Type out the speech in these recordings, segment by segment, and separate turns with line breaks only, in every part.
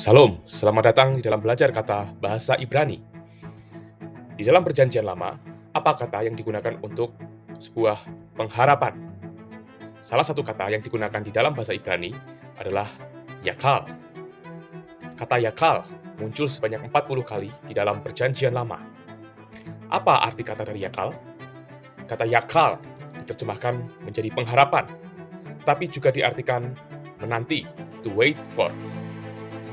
Salam, selamat datang di dalam belajar kata bahasa Ibrani. Di dalam perjanjian lama, apa kata yang digunakan untuk sebuah pengharapan? Salah satu kata yang digunakan di dalam bahasa Ibrani adalah yakal. Kata yakal muncul sebanyak 40 kali di dalam perjanjian lama. Apa arti kata dari yakal? Kata yakal diterjemahkan menjadi pengharapan, tetapi juga diartikan menanti, to wait for.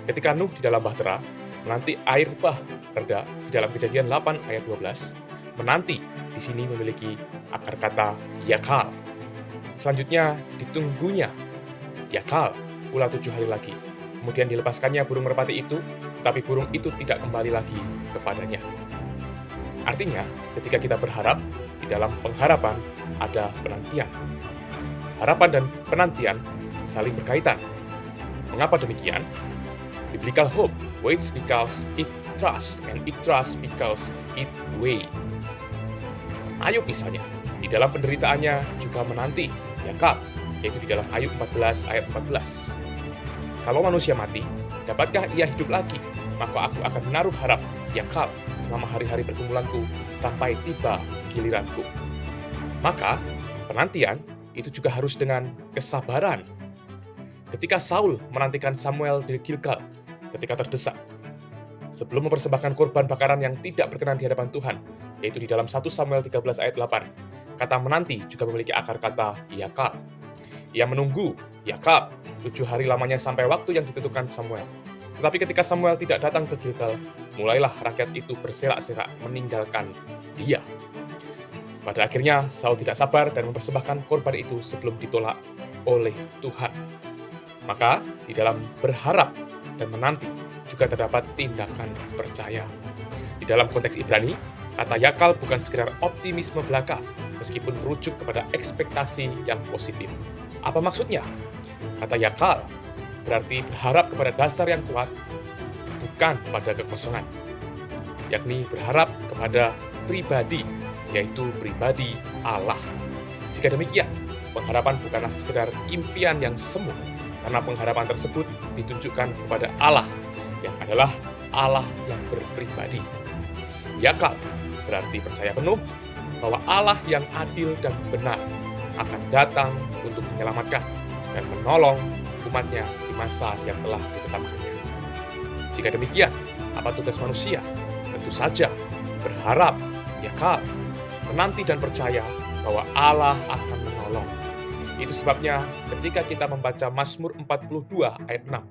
Ketika Nuh di dalam bahtera, menanti air bah reda di dalam Kejadian 8 ayat 12, menanti di sini memiliki akar kata yakal. Selanjutnya ditunggunya yakal pula 7 hari lagi. Kemudian dilepaskannya burung merpati itu, tetapi burung itu tidak kembali lagi kepadanya. Artinya, ketika kita berharap, di dalam pengharapan ada penantian. Harapan dan penantian saling berkaitan. Mengapa demikian? Biblical hope waits because it trusts, and it trusts because it waits. Ayub misalnya, di dalam penderitaannya juga menanti, yakal, yaitu di dalam Ayub 14 ayat 14. Kalau manusia mati, dapatkah ia hidup lagi? Maka aku akan menaruh harap, yakal, selama hari-hari pergumulanku sampai tiba giliranku. Maka, penantian itu juga harus dengan kesabaran. Ketika Saul menantikan Samuel di Gilgal, ketika terdesak, sebelum mempersembahkan korban bakaran yang tidak berkenan di hadapan Tuhan, yaitu di dalam 1 Samuel 13 ayat 8, kata menanti juga memiliki akar kata yakal. Ia menunggu, yakal, 7 hari lamanya sampai waktu yang ditentukan Samuel. Tetapi ketika Samuel tidak datang ke Gilgal, mulailah rakyat itu berserak-serak meninggalkan dia. Pada akhirnya, Saul tidak sabar dan mempersembahkan korban itu sebelum ditolak oleh Tuhan. Maka, di dalam berharap dan menanti juga terdapat tindakan percaya. Di dalam konteks Ibrani, kata yakal bukan sekedar optimisme belaka, meskipun merujuk kepada ekspektasi yang positif. Apa maksudnya? Kata yakal berarti berharap kepada dasar yang kuat, bukan pada kekosongan, yakni berharap kepada pribadi, yaitu pribadi Allah. Jika demikian, pengharapan bukanlah sekedar impian yang semu, karena pengharapan tersebut ditunjukkan kepada Allah, yang adalah Allah yang berpribadi. Yakal berarti percaya penuh bahwa Allah yang adil dan benar akan datang untuk menyelamatkan dan menolong umatnya di masa yang telah ditetapkannya. Jika demikian, apa tugas manusia? Tentu saja berharap, yakal, menanti dan percaya bahwa Allah akan menolong. Itu sebabnya ketika kita membaca Mazmur 42 ayat 6,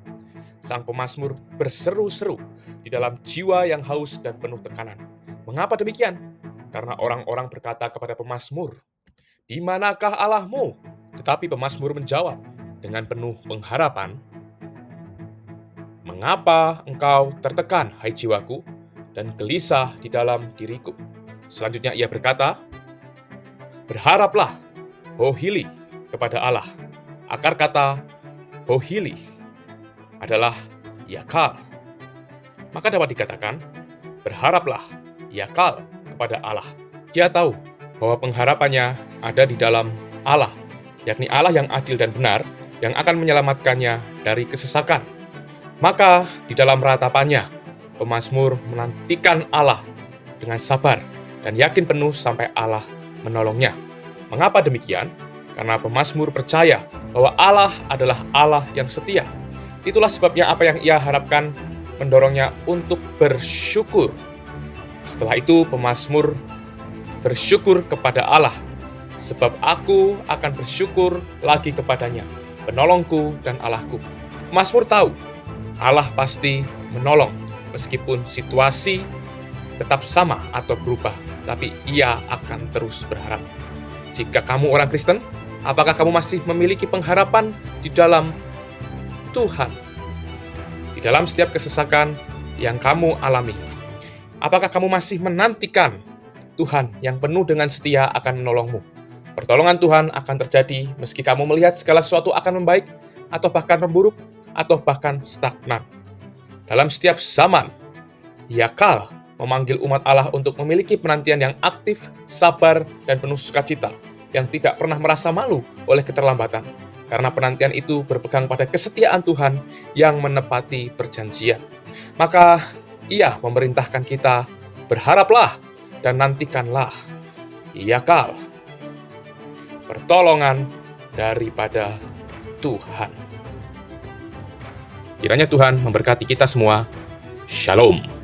sang pemazmur berseru-seru di dalam jiwa yang haus dan penuh tekanan. Mengapa demikian? Karena orang-orang berkata kepada pemazmur, "Di manakah Allahmu?" Tetapi pemazmur menjawab dengan penuh pengharapan, "Mengapa engkau tertekan, hai jiwaku, dan gelisah di dalam diriku?" Selanjutnya ia berkata, "Berharaplah, Hohili, kepada Allah." Akar kata Hohili adalah yakal. Maka dapat dikatakan, berharaplah, yakal, kepada Allah. Ia tahu bahwa pengharapannya ada di dalam Allah, yakni Allah yang adil dan benar, yang akan menyelamatkannya dari kesesakan. Maka di dalam ratapannya, pemazmur menantikan Allah dengan sabar dan yakin penuh sampai Allah menolongnya. Mengapa demikian? Karena pemazmur percaya bahwa Allah adalah Allah yang setia. Itulah sebabnya apa yang ia harapkan mendorongnya untuk bersyukur. Setelah itu pemazmur bersyukur kepada Allah, sebab aku akan bersyukur lagi kepadanya, penolongku dan Allahku. Pemazmur tahu Allah pasti menolong meskipun situasi tetap sama atau berubah, tapi ia akan terus berharap. Jika kamu orang Kristen, apakah kamu masih memiliki pengharapan di dalam Tuhan? Di dalam setiap kesesakan yang kamu alami, apakah kamu masih menantikan Tuhan yang penuh dengan setia akan menolongmu? Pertolongan Tuhan akan terjadi meski kamu melihat segala sesuatu akan membaik, atau bahkan memburuk, atau bahkan stagnan. Dalam setiap zaman, yakal memanggil umat Allah untuk memiliki penantian yang aktif, sabar, dan penuh sukacita, yang tidak pernah merasa malu oleh keterlambatan. karena penantian itu berpegang pada kesetiaan Tuhan yang menepati perjanjian. Maka Ia memerintahkan kita, berharaplah dan nantikanlah, yakal, pertolongan daripada Tuhan. Kiranya Tuhan memberkati kita semua. Shalom.